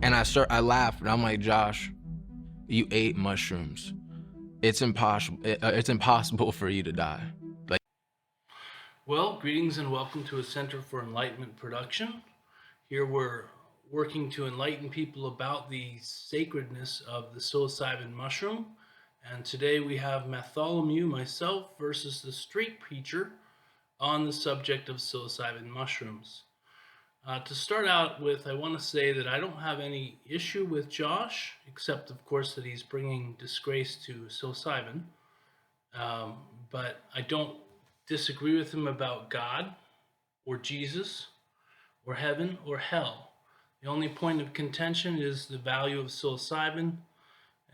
And I laughed, and I'm like, Josh, you ate mushrooms. It's impossible. It's impossible for you to die. Like, Well, greetings and welcome to a Center for Enlightenment production. Here we're working to enlighten people about the sacredness of the psilocybin mushroom. And today we have Matthalamew, myself, versus the street preacher on the subject of psilocybin mushrooms. To start out with, I want to say that I don't have any issue with Josh, except, of course, that he's bringing disgrace to psilocybin. Um, but I don't disagree with him about God or Jesus or heaven or hell. The only point of contention is the value of psilocybin,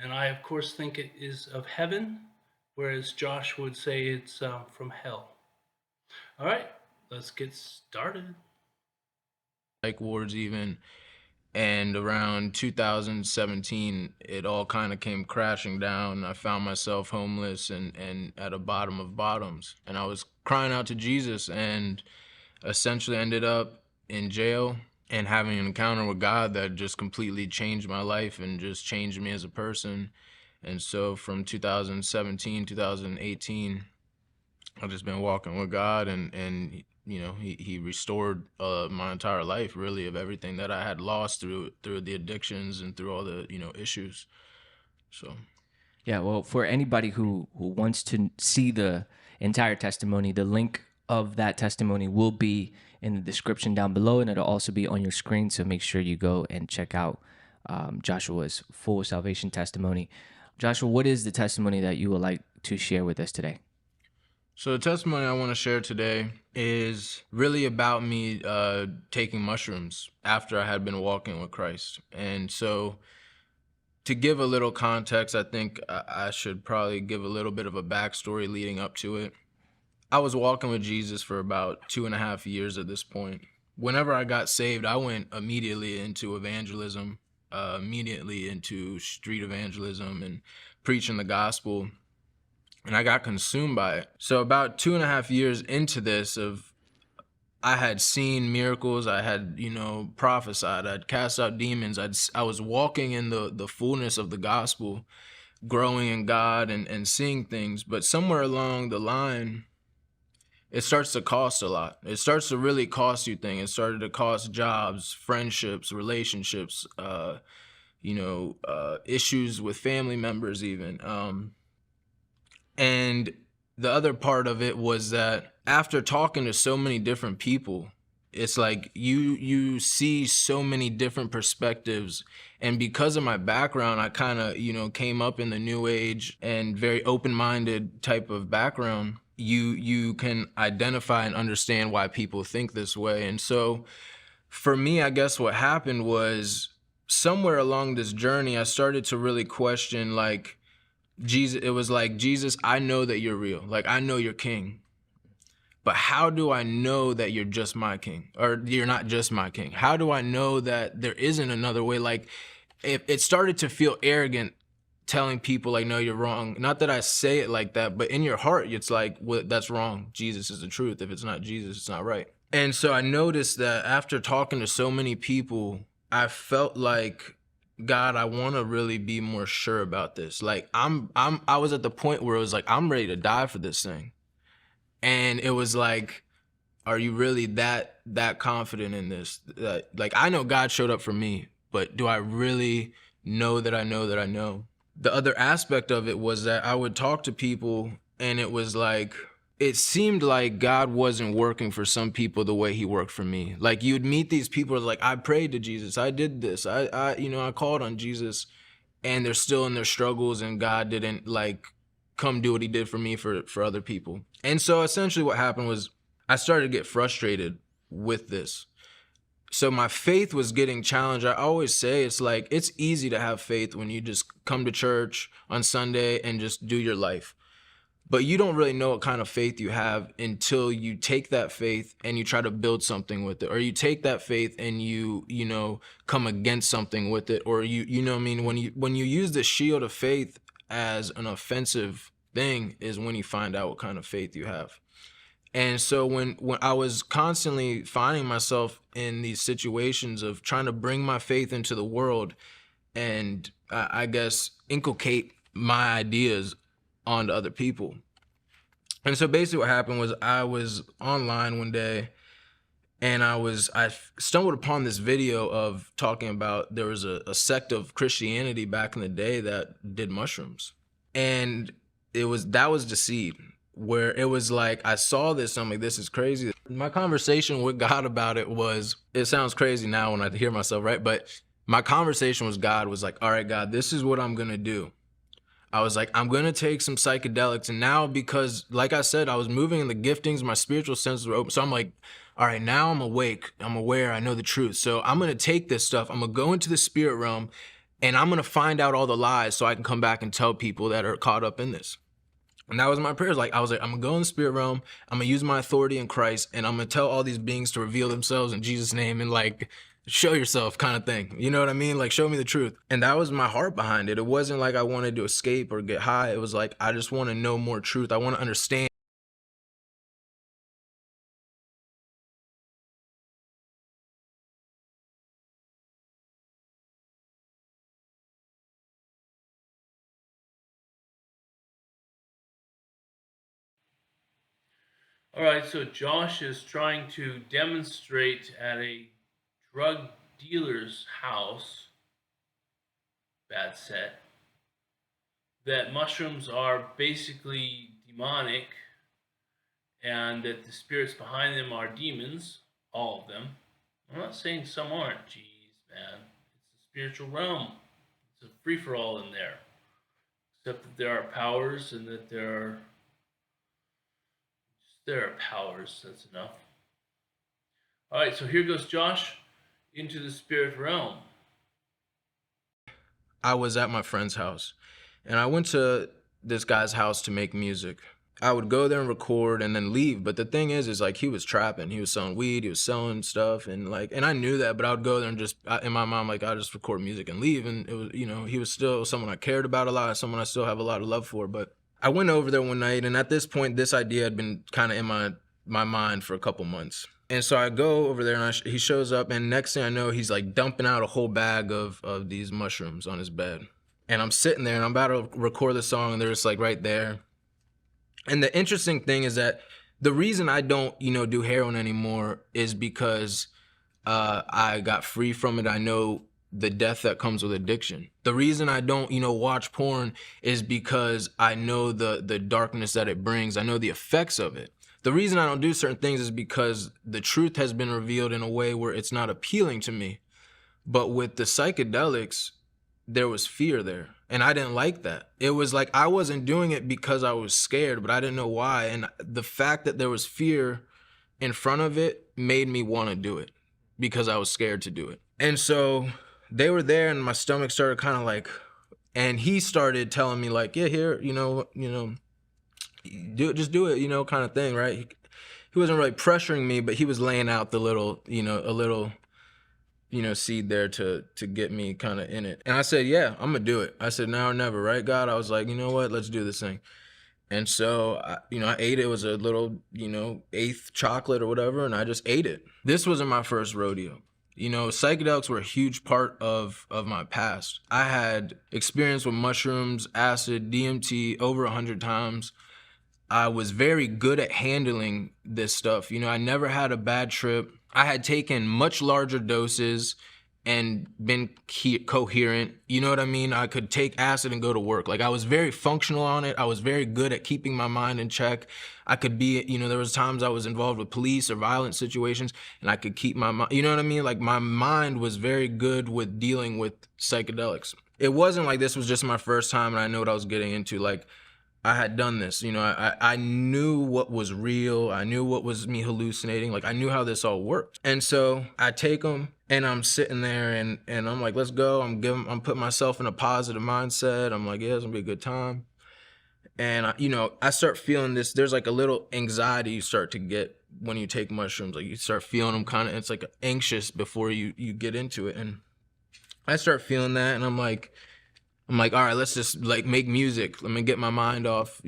and I, of course, think it is of heaven, whereas Josh would say it's from hell. All right, let's get started. like wards even. And around 2017, it all kind of came crashing down. I found myself homeless and at a bottom of bottoms. And I was crying out to Jesus and essentially ended up in jail and having an encounter with God that just completely changed my life and just changed me as a person. And so from 2017, 2018, I've just been walking with God, and you know, he restored my entire life, really, of everything that I had lost through the addictions and through all the, you know, issues. So Yeah, well, for anybody who wants to see the entire testimony, the link of that testimony will be in the description down below, and it'll also be on your screen. So make sure you go and check out Joshua's full salvation testimony. Joshua, what is the testimony that you would like to share with us today? So the testimony I want to share today is really about me taking mushrooms after I had been walking with Christ. And so to give a little context, I think I should probably give a little bit of a backstory leading up to it. I was walking with Jesus for about 2.5 years at this point. Whenever I got saved, I went immediately into evangelism, immediately into street evangelism and preaching the gospel. And I got consumed by it. So about 2.5 years into this, I had seen miracles, I had, you know, prophesied, I'd cast out demons, I was walking in the fullness of the gospel, growing in God and seeing things. But somewhere along the line, it starts to cost a lot. It starts to really cost you things. It started to cost jobs, friendships, relationships, issues with family members even. And the other part of it was that after talking to so many different people, it's like you see so many different perspectives. And because of my background, I kind of, you know, came up in the new age and very open-minded type of background. You can identify and understand why people think this way. And so for me, I guess what happened was somewhere along this journey, I started to really question, like, Jesus. It was like, Jesus, I know that you're real. Like, I know you're king. But how do I know that you're just my king? Or you're not just my king? How do I know that there isn't another way? Like, it started to feel arrogant telling people, like, no, you're wrong. Not that I say it like that, but in your heart, it's like, well, that's wrong. Jesus is the truth. If it's not Jesus, it's not right. And so I noticed that after talking to so many people, I felt like, God, I want to really be more sure about this. Like, I was at the point where it was like, I'm ready to die for this thing. And it was like, are you really that confident in this? Like, I know God showed up for me, but do I really know that I know that I know? The other aspect of it was that I would talk to people, and it was like, it seemed like God wasn't working for some people the way he worked for me. Like, you'd meet these people like, I prayed to Jesus, I did this, I called on Jesus, and they're still in their struggles, and God didn't like come do what he did for me for other people. And so essentially what happened was I started to get frustrated with this. So my faith was getting challenged. I always say it's like, it's easy to have faith when you just come to church on Sunday and just do your life. But you don't really know what kind of faith you have until you take that faith and you try to build something with it, or you take that faith and you come against something with it, or you know what I mean, when you use the shield of faith as an offensive thing is when you find out what kind of faith you have. And so when I was constantly finding myself in these situations of trying to bring my faith into the world and I guess inculcate my ideas onto other people. And so basically what happened was I was online one day and I stumbled upon this video of talking about there was a sect of Christianity back in the day that did mushrooms. And that was the seed where it was like, I saw this, I'm like, this is crazy. My conversation with God about it was, it sounds crazy now when I hear myself, right? But my conversation with God was like, all right, God, this is what I'm gonna do. I was like, I'm gonna take some psychedelics. And now, because like I said, I was moving in the giftings, my spiritual senses were open. So I'm like, all right, now I'm awake, I'm aware, I know the truth. So I'm gonna take this stuff, I'm gonna go into the spirit realm and I'm gonna find out all the lies so I can come back and tell people that are caught up in this. And that was my prayers. Like, I was like, I'm gonna go in the spirit realm, I'm gonna use my authority in Christ, and I'm gonna tell all these beings to reveal themselves in Jesus' name and like, show yourself kind of thing. You know what I mean? Like, show me the truth. And that was my heart behind it. It wasn't like I wanted to escape or get high. It was like, I just want to know more truth. I want to understand. All right, so Josh is trying to demonstrate at a drug dealer's house, bad set, that mushrooms are basically demonic and that the spirits behind them are demons, all of them. I'm not saying some aren't. Jeez, man. It's a spiritual realm. It's a free-for-all in there. Except that there are powers and that there are powers. That's enough. All right, so here goes Josh into the spirit realm. I was at my friend's house and I went to this guy's house to make music. I would go there and record and then leave. But the thing is like, he was trapping, he was selling weed, he was selling stuff. And like, and I knew that, but I would go there and just, in my mind, like, I'll just record music and leave. And it was, you know, he was still someone I cared about a lot, someone I still have a lot of love for. But I went over there one night, and at this point, this idea had been kind of in my mind for a couple months. And so I go over there and he shows up, and next thing I know, he's like dumping out a whole bag of these mushrooms on his bed. And I'm sitting there and I'm about to record the song, and they're just like right there. And the interesting thing is that the reason I don't, do heroin anymore is because I got free from it. I know the death that comes with addiction. The reason I don't, watch porn is because I know the darkness that it brings. I know the effects of it. The reason I don't do certain things is because the truth has been revealed in a way where it's not appealing to me. But with the psychedelics, there was fear there. And I didn't like that. It was like I wasn't doing it because I was scared, but I didn't know why. And the fact that there was fear in front of it made me want to do it because I was scared to do it. And so they were there and my stomach started kind of like, and he started telling me like, yeah, here, just do it, kind of thing, right? He wasn't really pressuring me, but he was laying out the little, a little, seed there to get me kind of in it. And I said, yeah, I'm gonna do it. I said, now or never, right, God? I was like, you know what? Let's do this thing. And so, I ate it. It was a little, eighth chocolate or whatever, and I just ate it. This wasn't my first rodeo. Psychedelics were a huge part of my past. I had experience with mushrooms, acid, DMT over 100 times. I was very good at handling this stuff. I never had a bad trip. I had taken much larger doses and been coherent. You know what I mean? I could take acid and go to work. Like, I was very functional on it. I was very good at keeping my mind in check. I could be, there was times I was involved with police or violent situations and I could keep my mind, you know what I mean? Like, my mind was very good with dealing with psychedelics. It wasn't like this was just my first time and I knew what I was getting into. Like, I had done this, I knew what was real. I knew what was me hallucinating. Like, I knew how this all worked. And so I take them and I'm sitting there and I'm like, let's go. I'm putting myself in a positive mindset. I'm like, yeah, it's gonna be a good time. And I start feeling this, there's like a little anxiety you start to get when you take mushrooms. Like, you start feeling them kind of, it's like anxious before you get into it. And I start feeling that and I'm like, all right, let's just like make music. Let me get my mind off,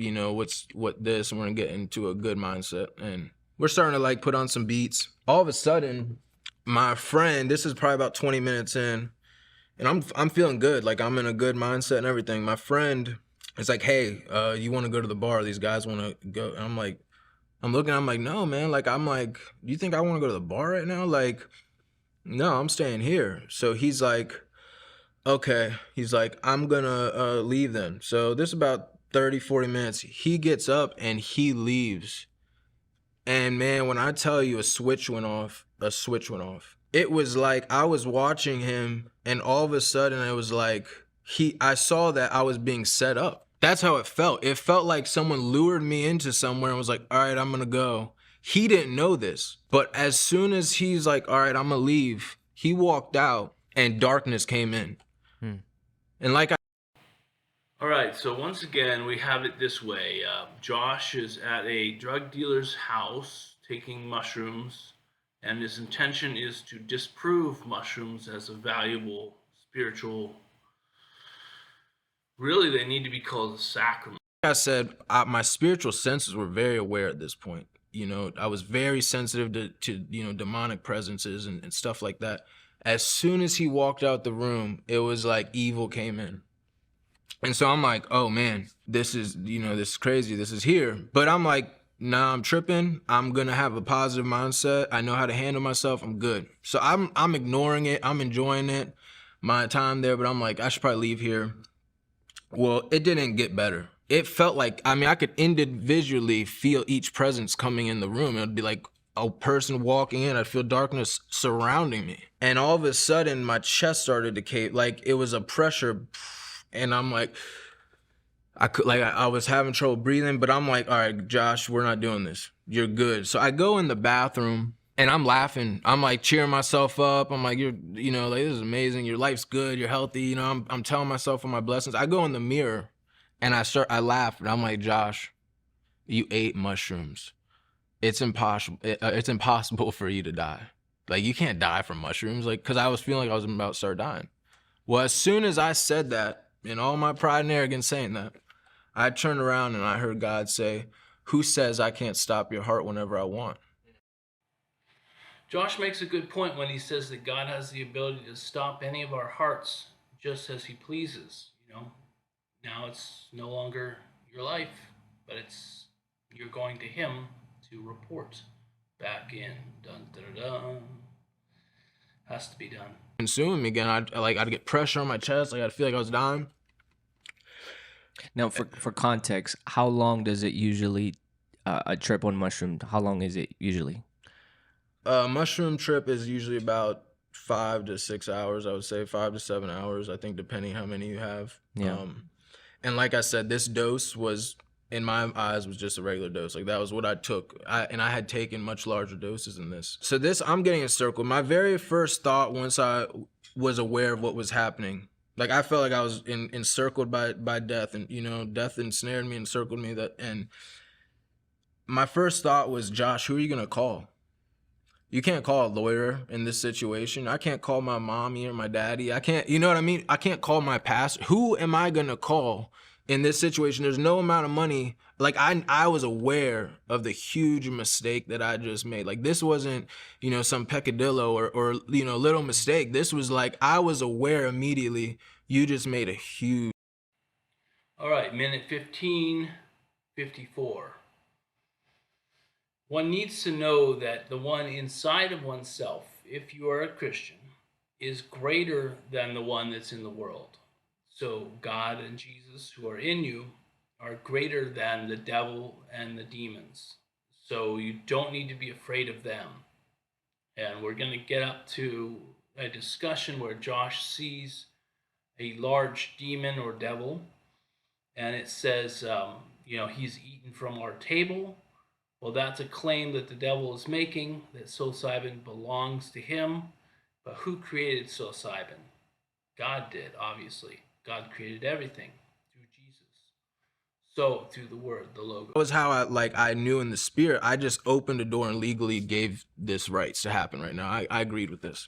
what this, and we're gonna get into a good mindset. And We're starting to like put on some beats. All of a sudden, my friend, this is probably about 20 minutes in, and I'm feeling good. Like I'm in a good mindset and everything. My friend is like, hey, you want to go to the bar? These guys want to go. And I'm like, I'm like, no, man. Like, I'm like, do you think I want to go to the bar right now? Like, no, I'm staying here. So he's like, okay. He's like, I'm gonna leave then. So this is about 30, 40 minutes. He gets up and he leaves. And man, when I tell you a switch went off, a switch went off. It was like I was watching him and all of a sudden it was like I saw that I was being set up. That's how it felt. It felt like someone lured me into somewhere and was like, all right, I'm gonna go. He didn't know this, but as soon as he's like, all right, I'm gonna leave, he walked out and darkness came in. And like All right, so once again, we have it this way. Josh is at a drug dealer's house taking mushrooms, and his intention is to disprove mushrooms as a valuable spiritual. Really, they need to be called a sacrament. I said, my spiritual senses were very aware at this point. You know, I was very sensitive to you know, demonic presences and stuff like that. As soon as he walked out the room, it was like evil came in. And so I'm like, oh man, this is, you know, this is crazy. This is here. But I'm like, nah, I'm tripping. I'm going to have a positive mindset. I know how to handle myself. I'm good. So I'm ignoring it. I'm enjoying it, my time there. But I'm like, I should probably leave here. Well, it didn't get better. It felt like, I mean, I could individually feel each presence coming in the room. It would be like a person walking in. I'd feel darkness surrounding me. And all of a sudden, my chest started to cave. Like it was a pressure. And I'm like, I was having trouble breathing, but I'm like, all right, Josh, we're not doing this. You're good. So I go in the bathroom and I'm laughing. I'm like cheering myself up. I'm like, you know, like this is amazing. Your life's good. You're healthy. You know, I'm telling myself all my blessings. I go in the mirror and I laugh and I'm like, Josh, you ate mushrooms. It's impossible. It's impossible for you to die. Like you can't die from mushrooms. Like, cause I was feeling like I was about to start dying. Well, as soon as I said that, in all my pride and arrogance saying that, I turned around and I heard God say, who says I can't stop your heart whenever I want? Josh makes a good point when he says that God has the ability to stop any of our hearts just as he pleases. You know, now it's no longer your life, but you're going to him to report back in. Dun, dun, dun, dun. Has to be done. Consuming me again. I'd get pressure on my chest. Like I'd feel like I was dying. Now, for context, how long does it usually a trip on mushroom? How long is it usually? Mushroom trip is usually about 5 to 6 hours. I would say 5 to 7 hours. I think depending how many you have. Yeah. And like I said, this dose was, in my eyes, was just a regular dose. Like that was what I took. And I had taken much larger doses than this. So this, I'm getting encircled. My very first thought once I was aware of what was happening, like I felt like I was encircled by death, and you know, death ensnared me, encircled me. And my first thought was, Josh, who are you gonna call? You can't call a lawyer in this situation. I can't call my mommy or my daddy. I can't, you know what I mean? I can't call my pastor. Who am I gonna call in this situation? There's no amount of money. Like I was aware of the huge mistake that I just made. Like this wasn't, you know, some peccadillo or you know, little mistake. This was like, I was aware immediately. You just made a huge. All right, minute 15:54. One needs to know that the one inside of oneself, if you are a Christian, is greater than the one that's in the world. So God and Jesus who are in you are greater than the devil and the demons. So you don't need to be afraid of them. And we're going to get up to a discussion where Josh sees a large demon or devil, and it says, you know, he's eaten from our table. Well, that's a claim that the devil is making, that psilocybin belongs to him. But who created psilocybin? God did, obviously. God created everything through Jesus. So, through the word, the logo. That was how I knew in the spirit. I just opened the door and legally gave this rights to happen right now. I agreed with this.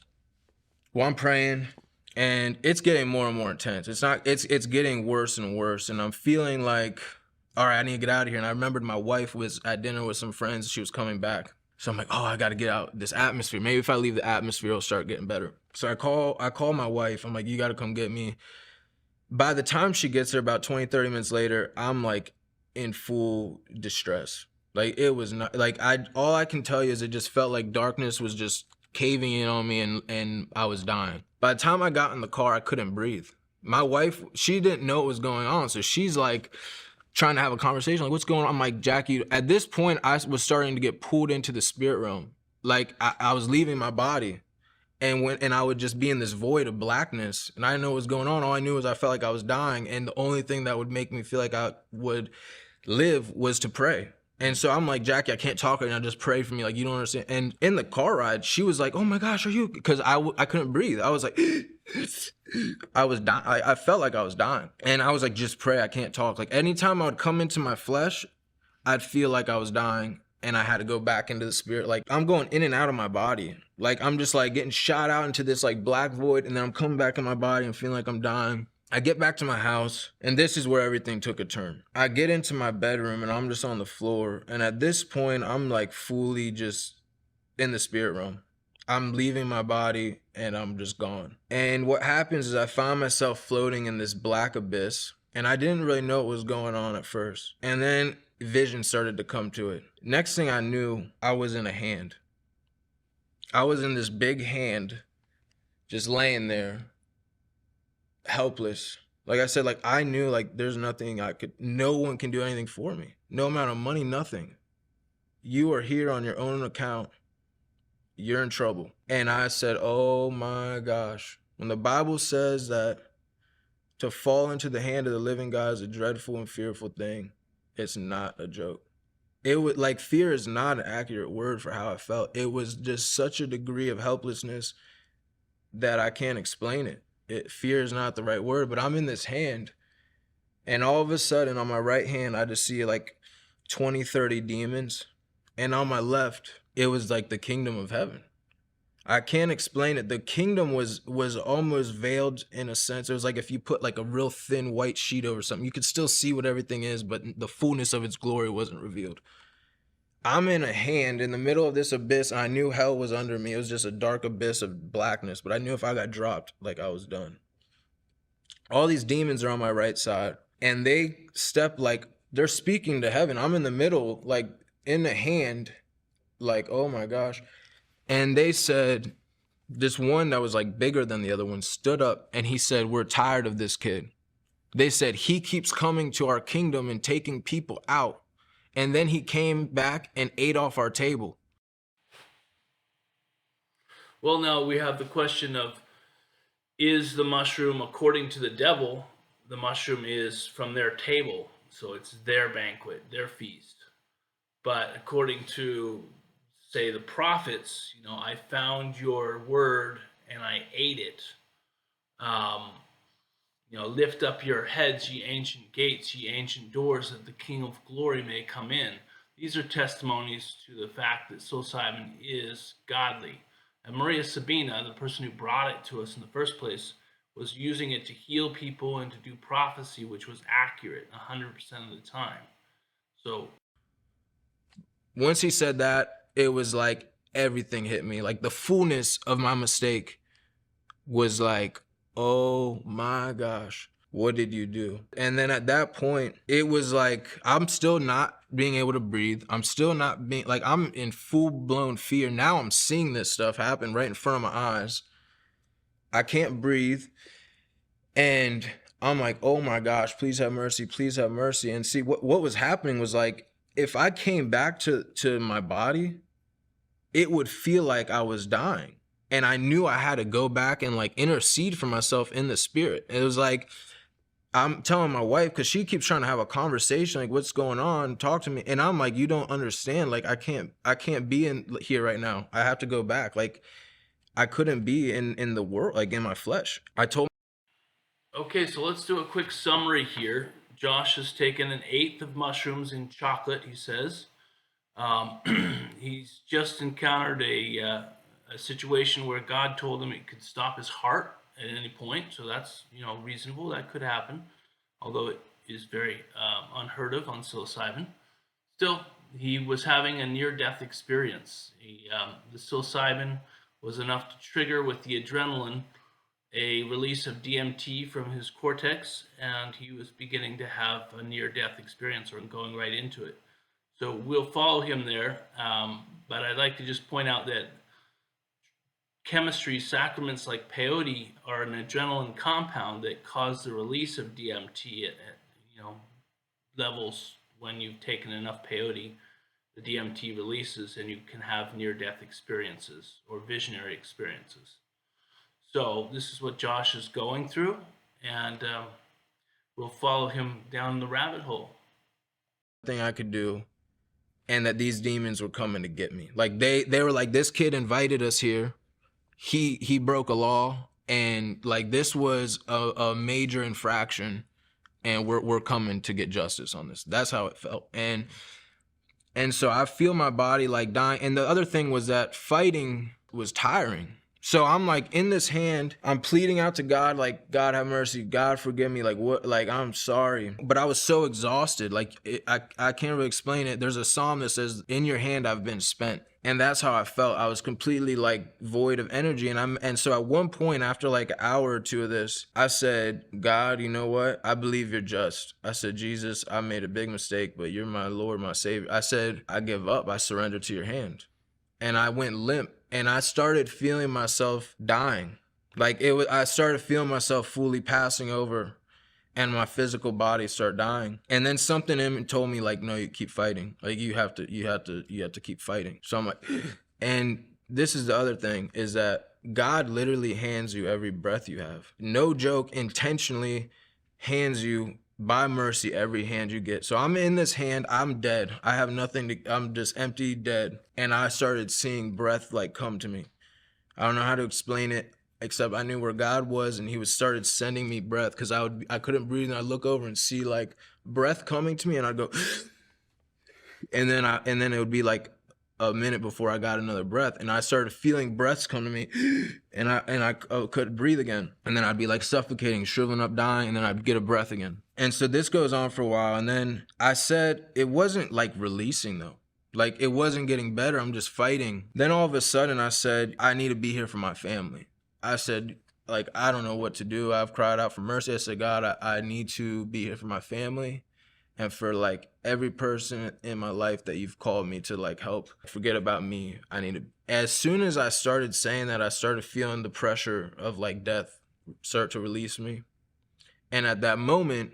Well, I'm praying, and it's getting more and more intense. It's getting worse and worse, and I'm feeling like, all right, I need to get out of here. And I remembered my wife was at dinner with some friends. She was coming back. So I'm like, oh, I got to get out this atmosphere. Maybe if I leave the atmosphere, it'll start getting better. So I call my wife. I'm like, you got to come get me. By the time she gets there, about 20, 30 minutes later, I'm like in full distress. Like it was not like all I can tell you is it just felt like darkness was just caving in on me and I was dying. By the time I got in the car, I couldn't breathe. My wife, she didn't know what was going on. So she's like trying to have a conversation, like, what's going on? I'm like, Jackie, at this point, I was starting to get pulled into the spirit realm. Like I was leaving my body. And I would just be in this void of blackness, and I didn't know what was going on. All I knew was I felt like I was dying, and the only thing that would make me feel like I would live was to pray. And so I'm like, Jackie, I can't talk right now. Just pray for me. Like, you don't understand. And in the car ride, she was like, oh my gosh, are you? Because I couldn't breathe. I was like, I was dying. I felt like I was dying. And I was like, just pray. I can't talk. Like anytime I would come into my flesh, I'd feel like I was dying and I had to go back into the spirit. Like I'm going in and out of my body. Like I'm just like getting shot out into this like black void, and then I'm coming back in my body and feeling like I'm dying. I get back to my house, and this is where everything took a turn. I get into my bedroom and I'm just on the floor. And at this point, I'm like fully just in the spirit realm. I'm leaving my body and I'm just gone. And what happens is I find myself floating in this black abyss, and I didn't really know what was going on at first. And then vision started to come to it. Next thing I knew, I was in a hand. I was in this big hand, just laying there, helpless. Like I said, like I knew like there's nothing no one can do anything for me. No amount of money, nothing. You are here on your own account. You're in trouble. And I said, oh my gosh. When the Bible says that to fall into the hand of the living God is a dreadful and fearful thing, it's not a joke. It would like fear is not an accurate word for how I felt. It was just such a degree of helplessness that I can't explain it. Fear is not the right word, but I'm in this hand, and all of a sudden on my right hand, I just see like 20, 30 demons. And on my left, it was like the kingdom of heaven. I can't explain it. The kingdom was almost veiled in a sense. It was like if you put like a real thin white sheet over something, you could still see what everything is, but the fullness of its glory wasn't revealed. I'm in a hand in the middle of this abyss. I knew hell was under me. It was just a dark abyss of blackness, but I knew if I got dropped, like I was done. All these demons are on my right side, and they step like they're speaking to heaven. I'm in the middle, like in the hand, like, oh my gosh. And they said, this one that was like bigger than the other one stood up and he said, we're tired of this kid. They said, he keeps coming to our kingdom and taking people out. And then he came back and ate off our table. Well, now we have the question of, is the mushroom, according to the devil, the mushroom is from their table. So it's their banquet, their feast. But according to, say, the prophets, I found your word and I ate it. Lift up your heads, ye ancient gates, ye ancient doors, that the King of glory may come in. These are testimonies to the fact that psilocybin is godly. And Maria Sabina, the person who brought it to us in the first place, was using it to heal people and to do prophecy, which was accurate 100% of the time. So once he said that, it was like everything hit me. Like the fullness of my mistake was like, oh my gosh, what did you do? And then at that point, it was like, I'm still not being able to breathe. I'm still not being, like, I'm in full blown fear. Now I'm seeing this stuff happen right in front of my eyes. I can't breathe. And I'm like, oh my gosh, please have mercy, please have mercy. And see, what was happening was like, if I came back to my body, it would feel like I was dying. And I knew I had to go back and like intercede for myself in the spirit. It was like, I'm telling my wife, because she keeps trying to have a conversation, like, what's going on? Talk to me. And I'm like, you don't understand. Like, I can't be in here right now. I have to go back. Like, I couldn't be in the world, like in my flesh. I told. Okay, so let's do a quick summary here. Josh has taken 1/8 of mushrooms in chocolate, he says. He's just encountered a situation where God told him it could stop his heart at any point. So that's, reasonable. That could happen, although it is very unheard of on psilocybin. Still, he was having a near-death experience. The psilocybin was enough to trigger with the adrenaline a release of DMT from his cortex, and he was beginning to have a near-death experience or going right into it. So we'll follow him there, but I'd like to just point out that chemistry sacraments like peyote are an adrenaline compound that cause the release of DMT at levels. When you've taken enough peyote, the DMT releases and you can have near-death experiences or visionary experiences. So this is what Josh is going through, and we'll follow him down the rabbit hole. Thing I could do, and that these demons were coming to get me. Like they were like, this kid invited us here. He broke a law, and like this was a major infraction, and we're coming to get justice on this. That's how it felt. And so I feel my body like dying. And the other thing was that fighting was tiring. So I'm like in this hand, I'm pleading out to God, like, God have mercy, God forgive me, like what, like I'm sorry. But I was so exhausted, like I can't really explain it. There's a psalm that says, in your hand I've been spent. And that's how I felt. I was completely like void of energy. And so at one point after like an hour or two of this, I said, God, you know what? I believe you're just. I said, Jesus, I made a big mistake, but you're my Lord, my Savior. I said, I give up. I surrender to your hand. And I went limp. And I started feeling myself dying. Like I started feeling myself fully passing over, and my physical body started dying. And then something in me told me like, no, you keep fighting. Like you have to keep fighting. So I'm like, and this is the other thing, is that God literally hands you every breath you have. No joke, intentionally hands you by mercy every hand you get. So I'm in this hand, I'm dead. I have nothing I'm just empty, dead. And I started seeing breath like come to me. I don't know how to explain it, except I knew where God was, and he started sending me breath, because I couldn't breathe, and I'd look over and see like breath coming to me, and I'd go and then it would be like a minute before I got another breath, and I started feeling breaths come to me, and I couldn't breathe again. And then I'd be like suffocating, shriveling up, dying, and then I'd get a breath again. And so this goes on for a while, and then I said it wasn't like releasing though. Like it wasn't getting better, I'm just fighting. Then all of a sudden I said, I need to be here for my family. I said, like, I don't know what to do. I've cried out for mercy. I said, God, I need to be here for my family, and for like every person in my life that you've called me to like help. Forget about me. I need to. As soon as I started saying that, I started feeling the pressure of like death start to release me. And at that moment,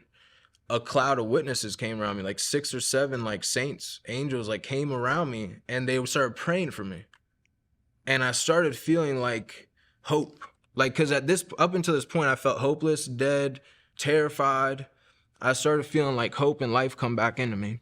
a cloud of witnesses came around me, like 6 or 7 like saints, angels like came around me, and they started praying for me. And I started feeling like hope. Like, because up until this point, I felt hopeless, dead, terrified. I started feeling like hope and life come back into me.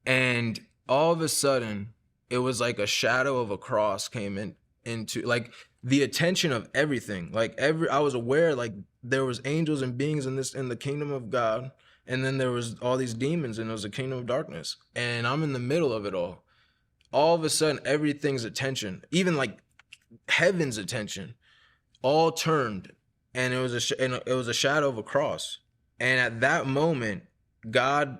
And all of a sudden, it was like a shadow of a cross came into like the attention of everything. Like I was aware like there was angels and beings in the kingdom of God, and then there was all these demons, and it was a kingdom of darkness. And I'm in the middle of it all. All of a sudden, everything's attention, even like heaven's attention, all turned, and it was a shadow of a cross. And at that moment, God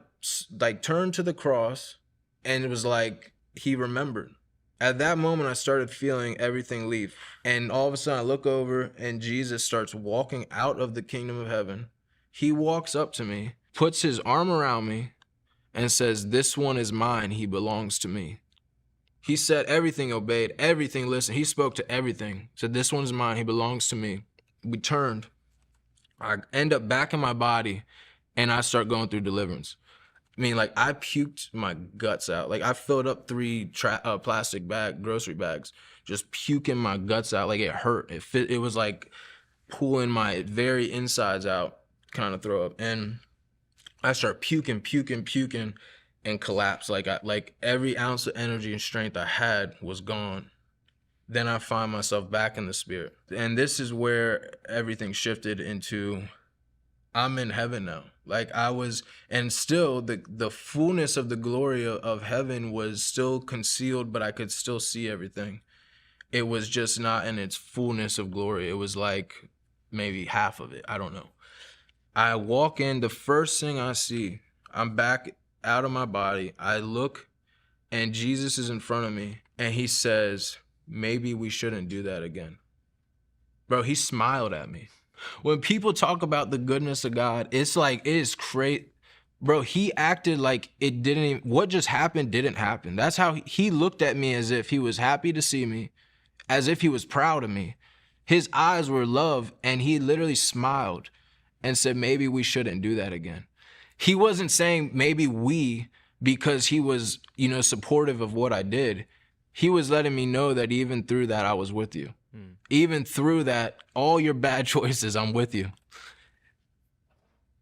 like turned to the cross, and it was like he remembered. At that moment, I started feeling everything leave. And all of a sudden, I look over, and Jesus starts walking out of the kingdom of heaven. He walks up to me, puts his arm around me, and says, this one is mine. He belongs to me. He said everything obeyed, everything listened. He spoke to everything. Said, this one's mine. He belongs to me. We turned. I end up back in my body, and I start going through deliverance. I mean, like, I puked my guts out. Like, I filled up 3 plastic grocery bags, just puking my guts out. Like, it hurt. It was like pulling my very insides out, kind of throw up. And I start puking, and collapse. Like every ounce of energy and strength I had was gone. Then I find myself back in the spirit. And this is where everything shifted into, I'm in heaven now. Like I was, and still the fullness of the glory of heaven was still concealed, but I could still see everything. It was just not in its fullness of glory. It was like maybe half of it. I don't know. I walk in, the first thing I see, I'm back out of my body. I look and Jesus is in front of me and he says, maybe we shouldn't do that again. Bro, he smiled at me. When people talk about the goodness of God, it's like, it is crazy. Bro, he acted like it didn't even, what just happened didn't happen. That's how he looked at me, as if he was happy to see me, as if he was proud of me. His eyes were love, and he literally smiled and said, maybe we shouldn't do that again. He wasn't saying maybe we, because he was, supportive of what I did. He was letting me know that even through that, I was with you. Even through that, all your bad choices, I'm with you.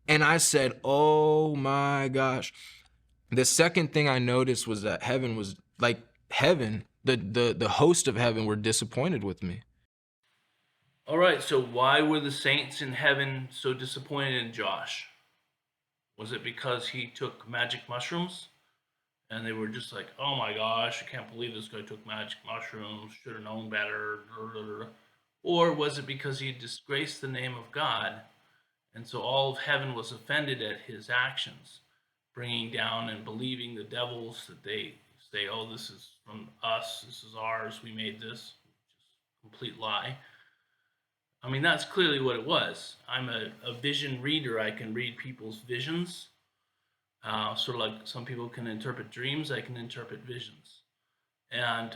And I said, oh my gosh. The second thing I noticed was that heaven was like heaven, the host of heaven were disappointed with me. All right, so why were the saints in heaven so disappointed in Josh? Was it because he took magic mushrooms? And they were just like, oh my gosh, I can't believe this guy took magic mushrooms, should have known better. Or was it because he disgraced the name of God? And so all of heaven was offended at his actions, bringing down and believing the devils that they say, oh, this is from us, this is ours, we made this, which is a complete lie. I mean, that's clearly what it was. I'm a vision reader. I can read people's visions. Sort of like some people can interpret dreams, I can interpret visions. And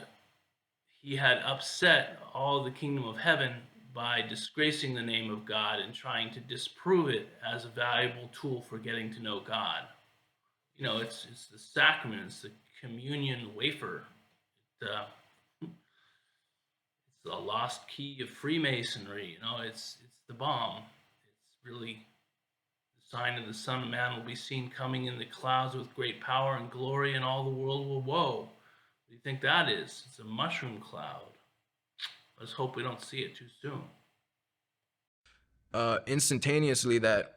he had upset all the kingdom of heaven by disgracing the name of God and trying to disprove it as a valuable tool for getting to know God. It's the sacrament, it's the communion wafer. It's the lost key of Freemasonry. It's the bomb. It's really the sign of the Son of Man will be seen coming in the clouds with great power and glory, and all the world will woe. What do you think that is? It's a mushroom cloud. Let's hope we don't see it too soon. Instantaneously, that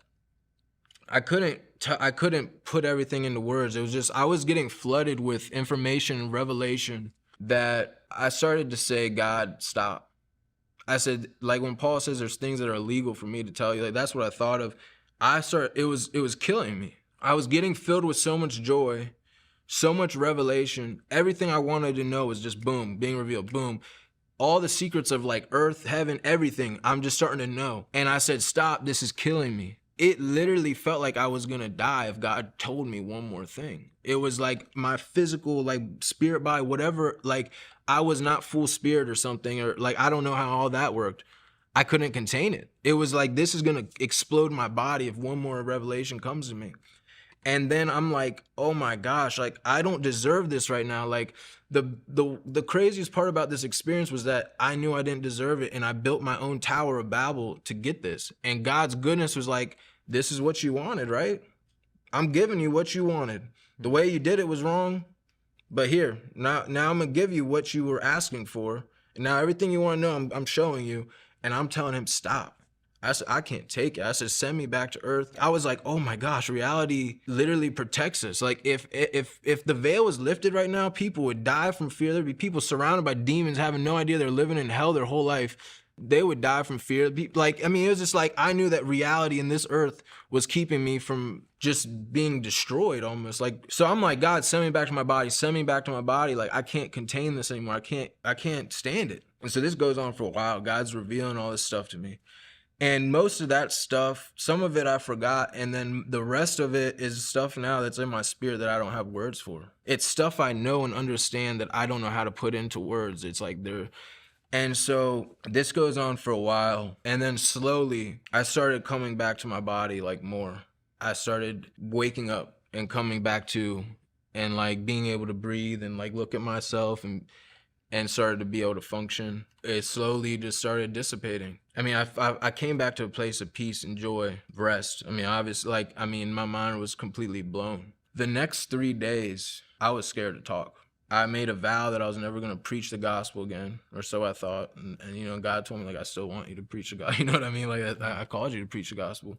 I couldn't put everything into words. It was just, I was getting flooded with information and revelation that I started to say, God, stop. I said, like when Paul says there's things that are illegal for me to tell you, like that's what I thought of. It was killing me. I was getting filled with so much joy, so much revelation. Everything I wanted to know was just boom, being revealed, boom. All the secrets of like earth, heaven, everything, I'm just starting to know. And I said, stop, this is killing me. It literally felt like I was gonna die if God told me one more thing. It was like my physical, like spirit body, whatever, like I was not full spirit or something, or like, I don't know how all that worked. I couldn't contain it. It was like, this is gonna explode my body if one more revelation comes to me. And then I'm like, oh my gosh, like I don't deserve this right now. Like the craziest part about this experience was that I knew I didn't deserve it, and I built my own Tower of Babel to get this. And God's goodness was like, this is what you wanted, right? I'm giving you what you wanted. The way you did it was wrong, but here, now I'm gonna give you what you were asking for. And now everything you want to know, I'm showing you, and I'm telling him, stop. I said, I can't take it. I said, send me back to earth. I was like, oh my gosh, reality literally protects us. Like if the veil was lifted right now, people would die from fear. There'd be people surrounded by demons having no idea they're living in hell their whole life. They would die from fear. It was just like, I knew that reality in this earth was keeping me from just being destroyed almost. Like, so I'm like, God, send me back to my body, send me back to my body. Like, I can't contain this anymore. I can't stand it. And so this goes on for a while. God's revealing all this stuff to me. And most of that stuff, some of it I forgot, and then the rest of it is stuff now that's in my spirit that I don't have words for. It's stuff I know and understand that I don't know how to put into words. It's like and so this goes on for a while, and then slowly I started coming back to my body like more. I started waking up and coming back to, and like being able to breathe and like look at myself and started to be able to function. It slowly just started dissipating. I mean, I came back to a place of peace and joy, rest. I mean, obviously, my mind was completely blown. The next 3 days, I was scared to talk. I made a vow that I was never going to preach the gospel again, or so I thought. And God told me, like, I still want you to preach the gospel. You know what I mean? Like, I called you to preach the gospel.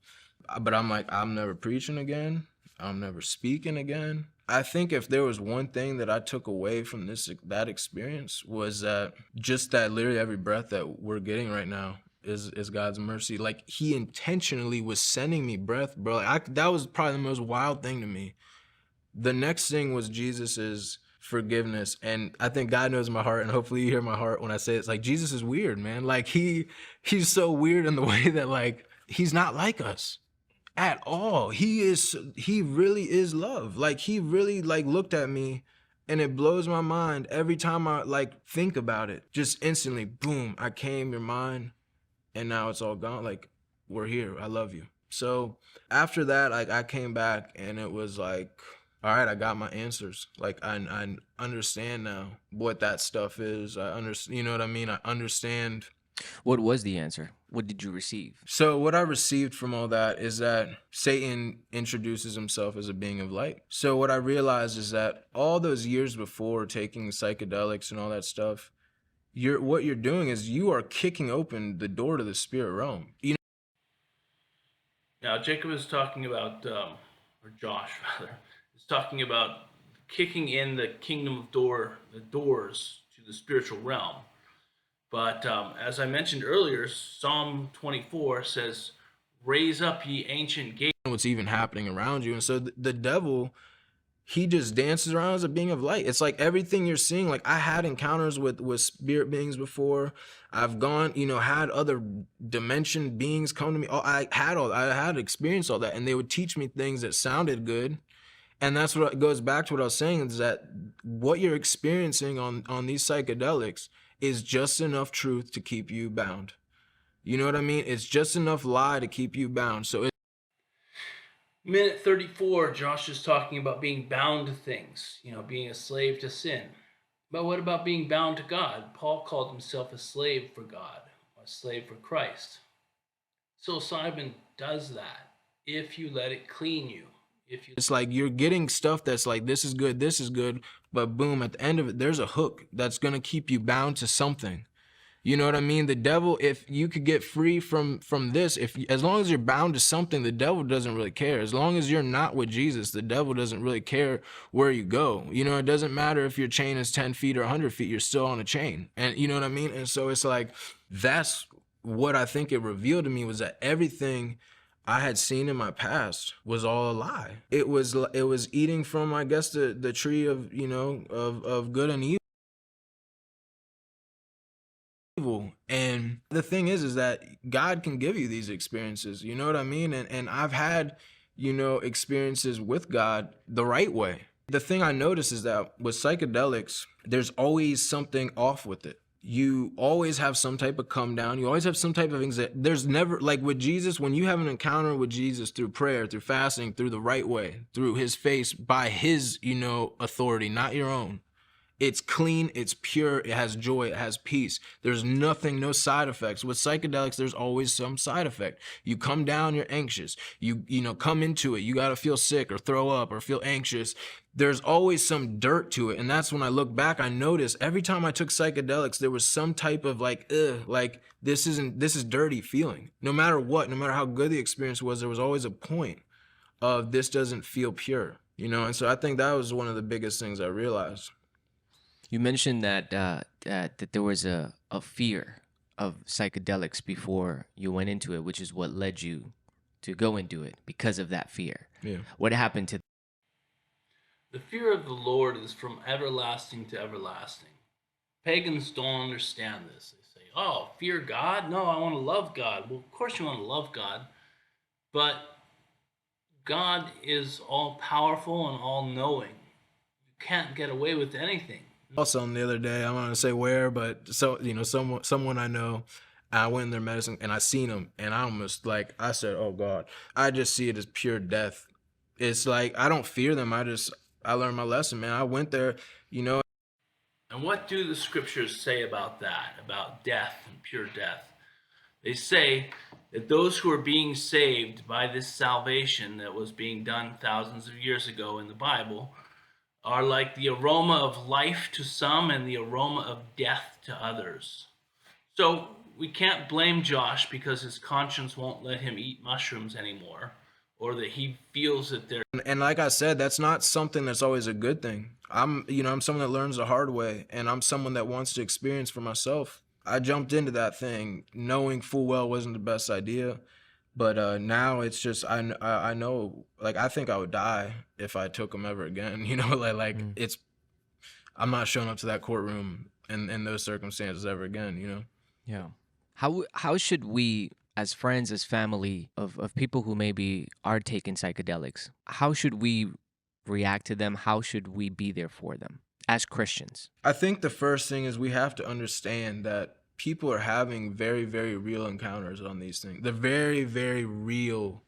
But I'm like, I'm never preaching again. I'm never speaking again. I think if there was one thing that I took away from that experience was that just that literally every breath that we're getting right now is God's mercy. Like, he intentionally was sending me breath, bro. That was probably the most wild thing to me, The next thing was Jesus's forgiveness. And I think God knows my heart, and hopefully you hear my heart when I say it's like Jesus is weird, man. Like he's so weird in the way that like he's not like us at all. He really is love. Like he really like looked at me, and it blows my mind every time I like think about it. Just instantly, boom, I came, you're mine, and now it's all gone. Like, we're here. I love you. So after that, like I came back, and it was like, all right, I got my answers. Like I understand now what that stuff is. I understand, you know what I mean? I understand. What was the answer? What did you receive? So what I received from all that is that Satan introduces himself as a being of light. So what I realized is that all those years before taking psychedelics and all that stuff, what you're doing is you are kicking open the door to the spirit realm. You Now, Jacob is talking about, or Josh rather, is talking about kicking in the the doors to the spiritual realm. But as I mentioned earlier, Psalm 24 says, "Raise up, ye ancient gates." know what's even happening around you. And so the devil, he just dances around as a being of light. It's like everything you're seeing. Like I had encounters with spirit beings before. I've gone, had other dimension beings come to me. I had experienced all that, and they would teach me things that sounded good. And that's what it goes back to what I was saying, is that what you're experiencing on these psychedelics is just enough truth to keep you bound. You know what I mean? It's just enough lie to keep you bound. So Minute 34, Josh is talking about being bound to things, being a slave to sin. But what about being bound to God? Paul called himself a slave for God, a slave for Christ. Psilocybin does that if you let it clean you. it's like you're getting stuff that's like, this is good, but boom, at the end of it, there's a hook that's gonna keep you bound to something. You know what I mean? The devil, if you could get free from this, as long as you're bound to something, the devil doesn't really care. As long as you're not with Jesus, the devil doesn't really care where you go. It doesn't matter if your chain is 10 feet or 100 feet, you're still on a chain. And you know what I mean? And so it's like, that's what I think it revealed to me, was that everything I had seen in my past was all a lie. It was eating from, I guess, the tree of, of good and evil. And the thing is that God can give you these experiences, you know what I mean? And I've had, experiences with God the right way. The thing I notice is that with psychedelics, there's always something off with it. You always have some type of come down. You always have some type of anxiety. There's never, like with Jesus, when you have an encounter with Jesus through prayer, through fasting, through the right way, through his face, by his, authority, not your own. It's clean, it's pure, it has joy, it has peace. There's nothing, no side effects. With psychedelics, there's always some side effect. You come down, you're anxious. You come into it, you gotta feel sick or throw up or feel anxious. There's always some dirt to it. And that's when I look back, I notice every time I took psychedelics, there was some type of like, this is dirty feeling. No matter what, no matter how good the experience was, there was always a point of this doesn't feel pure, And so I think that was one of the biggest things I realized. You mentioned that that there was a fear of psychedelics before you went into it, which is what led you to go into it, because of that fear. Yeah. What happened to The fear of the Lord is from everlasting to everlasting. Pagans don't understand this. They say, "Oh, fear God? No, I want to love God." Well, of course you want to love God, but God is all powerful and all knowing. You can't get away with anything. Also, the other day, I'm not gonna say where, but someone I know, I went in their medicine and I seen them, and I almost I said, "Oh God," I just see it as pure death. It's like I don't fear them. I learned my lesson, man. I went there, And what do the scriptures say about that, about death and pure death? They say that those who are being saved by this salvation that was being done thousands of years ago in the Bible are like the aroma of life to some and the aroma of death to others. So we can't blame Josh because his conscience won't let him eat mushrooms anymore, or that he feels that they're... And like I said, that's not something that's always a good thing. I'm someone that learns the hard way, and I'm someone that wants to experience for myself. I jumped into that thing knowing full well it wasn't the best idea, But now it's just I know, like, I think I would die if I took them ever again. You know, like Mm. it's I'm not showing up to that courtroom in those circumstances ever again. You know. Yeah. How should we, as friends, as family of people who maybe are taking psychedelics, how should we react to them? How should we be there for them as Christians? I think the first thing is we have to understand that people are having very, very real encounters on these things. They're very, very real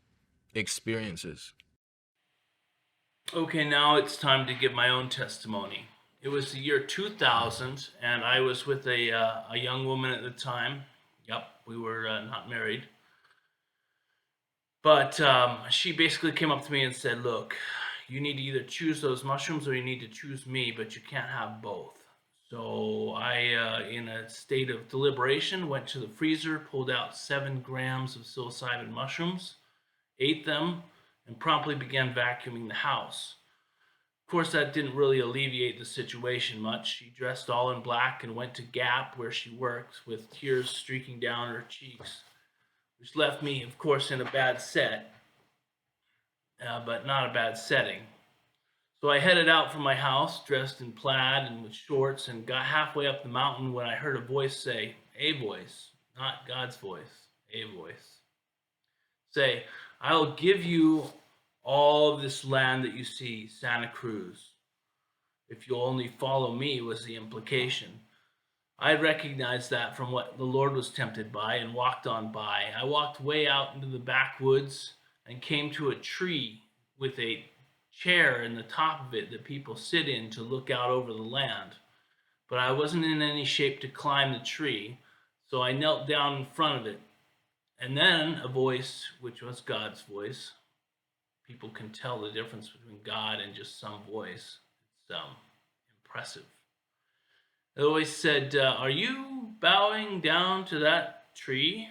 experiences. Okay, now it's time to give my own testimony. It was the year 2000, and I was with a young woman at the time. Yep, we were not married. But she basically came up to me and said, "Look, you need to either choose those mushrooms or you need to choose me, but you can't have both." So I, in a state of deliberation, went to the freezer, pulled out 7 grams of psilocybin mushrooms, ate them, and promptly began vacuuming the house. Of course, that didn't really alleviate the situation much. She dressed all in black and went to Gap, where she worked, with tears streaking down her cheeks, which left me, of course, in a bad set, but not a bad setting. So I headed out from my house, dressed in plaid and with shorts, and got halfway up the mountain when I heard a voice say, a voice, not God's voice, a voice, say, "I'll give you all of this land that you see, Santa Cruz, if you'll only follow me," was the implication. I recognized that from what the Lord was tempted by and walked on by. I walked way out into the backwoods and came to a tree with a chair in the top of it that people sit in to look out over the land. But I wasn't in any shape to climb the tree, so I knelt down in front of it. And then a voice, which was God's voice — people can tell the difference between God and just some voice. It's impressive. It always said, "Are you bowing down to that tree?"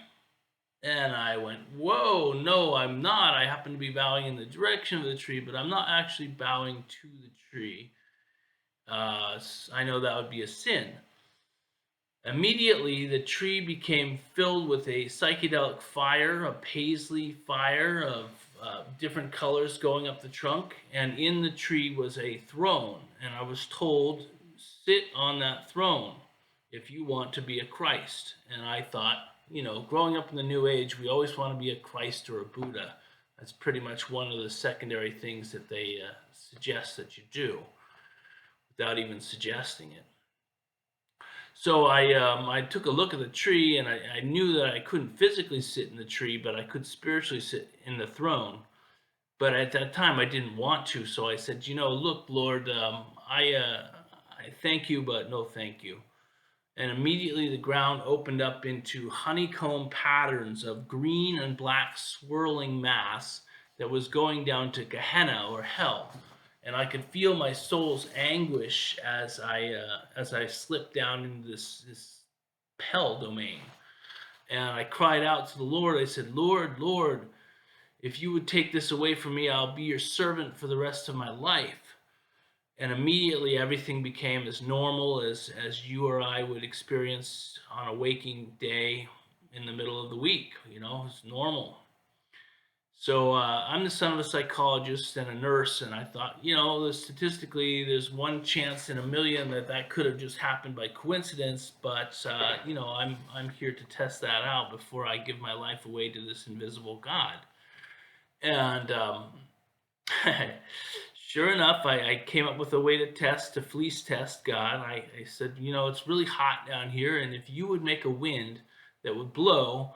And I went, "Whoa, no, I'm not. I happen to be bowing in the direction of the tree, but I'm not actually bowing to the tree. I know that would be a sin." Immediately, the tree became filled with a psychedelic fire, a paisley fire of different colors going up the trunk. And in the tree was a throne. And I was told, "Sit on that throne if you want to be a Christ." And I thought, growing up in the New Age, we always want to be a Christ or a Buddha. That's pretty much one of the secondary things that they suggest that you do without even suggesting it. So I took a look at the tree, and I knew that I couldn't physically sit in the tree, but I could spiritually sit in the throne. But at that time, I didn't want to. So I said, "Look, Lord, I thank you, but no thank you." And immediately the ground opened up into honeycomb patterns of green and black swirling mass that was going down to Gehenna, or hell. And I could feel my soul's anguish as I slipped down into this hell domain. And I cried out to the Lord. I said, "Lord, Lord, if you would take this away from me, I'll be your servant for the rest of my life." And immediately everything became as normal as you or I would experience on a waking day in the middle of the week. It's normal. So I'm the son of a psychologist and a nurse, and I thought, statistically, there's one chance in a million that could have just happened by coincidence. But I'm here to test that out before I give my life away to this invisible God. And sure enough, I came up with a way to fleece test God. I said, "It's really hot down here, and if you would make a wind that would blow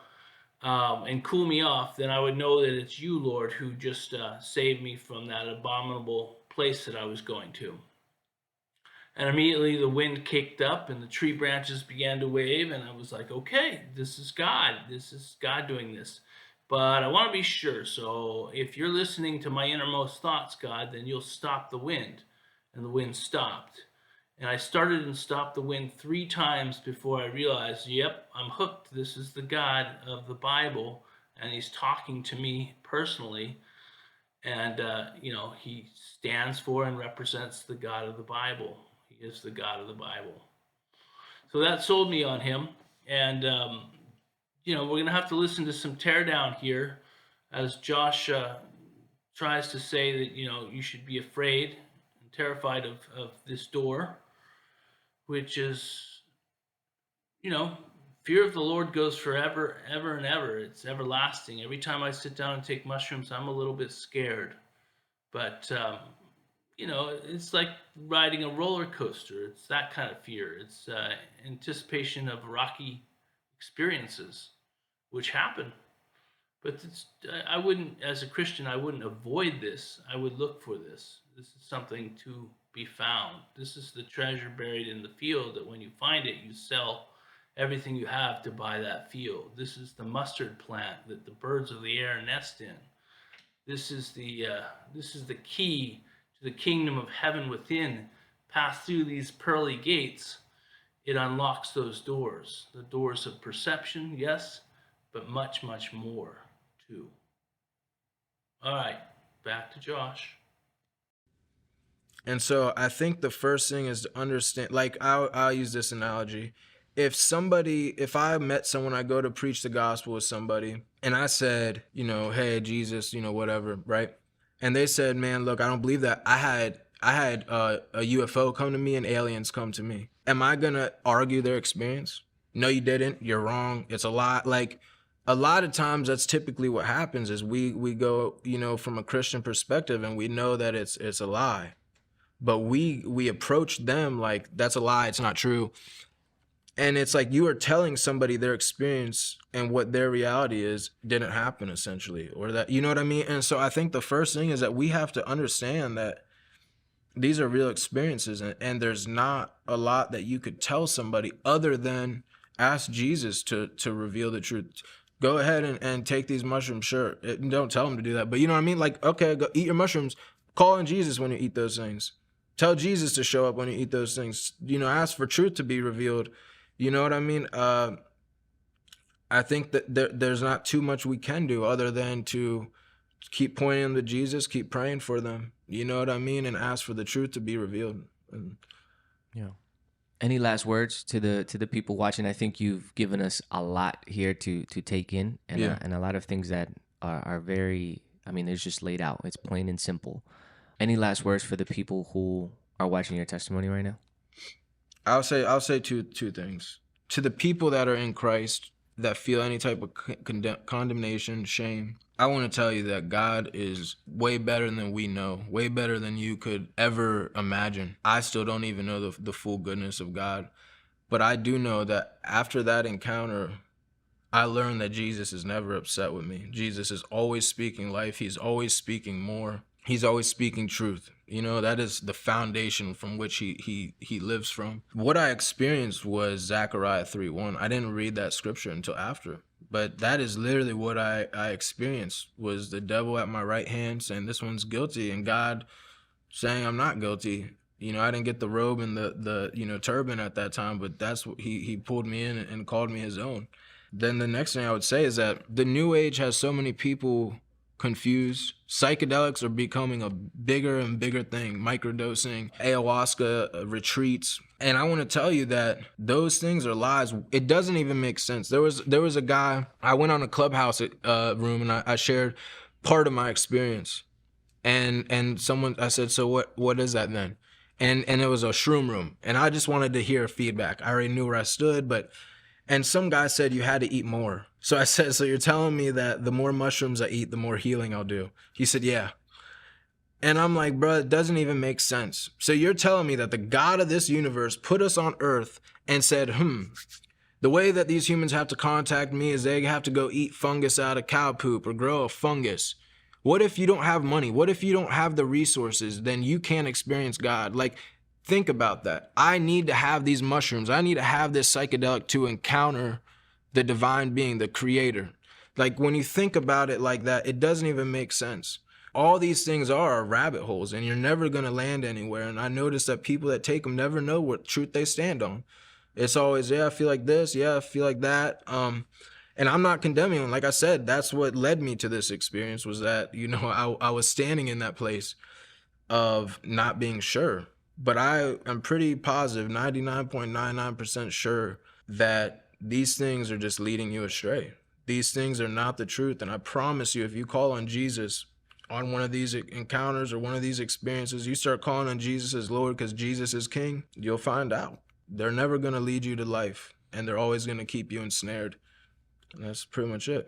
and cool me off, then I would know that it's you, Lord, who just saved me from that abominable place that I was going to." And immediately the wind kicked up and the tree branches began to wave, and I was like, "Okay, this is God. This is God doing this." But I want to be sure. So if you're listening to my innermost thoughts, God, then you'll stop the wind. And the wind stopped. And I started and stopped the wind 3 times before I realized, yep, I'm hooked. This is the God of the Bible, and he's talking to me personally. And, he stands for and represents the God of the Bible. He is the God of the Bible. So that sold me on him. And, we're going to have to listen to some teardown here as Josh tries to say that, you should be afraid and terrified of this door, which is, you know, fear of the Lord goes forever, ever and ever. It's everlasting. Every time I sit down and take mushrooms, I'm a little bit scared. But, it's like riding a roller coaster. It's that kind of fear. It's anticipation of rocky experiences, which happen. But I wouldn't, as a Christian, I wouldn't avoid this. I would look for this. This is something to be found. This is the treasure buried in the field that when you find it, you sell everything you have to buy that field. This is the mustard plant that the birds of the air nest in. This is the key to the kingdom of heaven within. Pass through these pearly gates, it unlocks those doors. The doors of perception, yes, but much, much more too. All right, back to Josh. And so I think the first thing is to understand, like I'll use this analogy. If I met someone, I go to preach the gospel with somebody and I said, hey, Jesus, whatever, right? And they said, man, look, I don't believe that. I had a UFO come to me and aliens come to me. Am I going to argue their experience? No, you didn't. You're wrong. It's a lie. Like a lot of times that's typically what happens is we go, from a Christian perspective and we know that it's a lie. But we approach them like that's a lie, it's not true. And it's like you are telling somebody their experience and what their reality is didn't happen essentially, or that, you know what I mean? And so I think the first thing is that we have to understand that these are real experiences and there's not a lot that you could tell somebody other than ask Jesus to reveal the truth. Go ahead and take these mushrooms, sure. Don't tell them to do that. But you know what I mean? Like, okay, go eat your mushrooms. Call on Jesus when you eat those things. Tell Jesus to show up when you eat those things. Ask for truth to be revealed. You know what I mean? I think that there's not too much we can do other than to keep pointing them to Jesus, keep praying for them. You know what I mean? And ask for the truth to be revealed. Yeah. Any last words to the people watching? I think you've given us a lot here to take in, and and a lot of things that are very. I mean, it's just laid out. It's plain and simple. Any last words for the people who are watching your testimony right now? I'll say two things. To the people that are in Christ that feel any type of condemnation, shame, I want to tell you that God is way better than we know, way better than you could ever imagine. I still don't even know the full goodness of God, but I do know that after that encounter, I learned that Jesus is never upset with me. Jesus is always speaking life. He's always speaking more. He's always speaking truth. That is the foundation from which he lives from. What I experienced was Zechariah 3:1. I didn't read that scripture until after, but that is literally what I experienced, was the devil at my right hand saying this one's guilty and God saying I'm not guilty. I didn't get the robe and the turban at that time, but that's what he pulled me in and called me his own. Then the next thing I would say is that the new age has so many people confused. Psychedelics are becoming a bigger and bigger thing. Microdosing, ayahuasca, retreats. And I want to tell you that those things are lies. It doesn't even make sense. There was a guy, I went on a Clubhouse room and I shared part of my experience. And someone, I said, so what is that then? And it was a shroom room. And I just wanted to hear feedback. I already knew where I stood, and some guy said you had to eat more. So I said, so you're telling me that the more mushrooms I eat, the more healing I'll do? He said, yeah. And I'm like, bro, it doesn't even make sense. So you're telling me that the God of this universe put us on earth and said, the way that these humans have to contact me is they have to go eat fungus out of cow poop or grow a fungus. What if you don't have money? What if you don't have the resources? Then you can't experience God. Like, think about that. I need to have these mushrooms. I need to have this psychedelic to encounter the divine being, the creator. Like, when you think about it like that, it doesn't even make sense. All these things are rabbit holes and you're never going to land anywhere. And I noticed that people that take them never know what truth they stand on. It's always, yeah, I feel like this. Yeah, I feel like that. And I'm not condemning them. Like I said, that's what led me to this experience, was that, I was standing in that place of not being sure. But I am pretty positive, 99.99% sure, that these things are just leading you astray. These things are not the truth. And I promise you, if you call on Jesus on one of these encounters or one of these experiences, you start calling on Jesus as Lord because Jesus is King, you'll find out. They're never going to lead you to life, and they're always going to keep you ensnared. And that's pretty much it.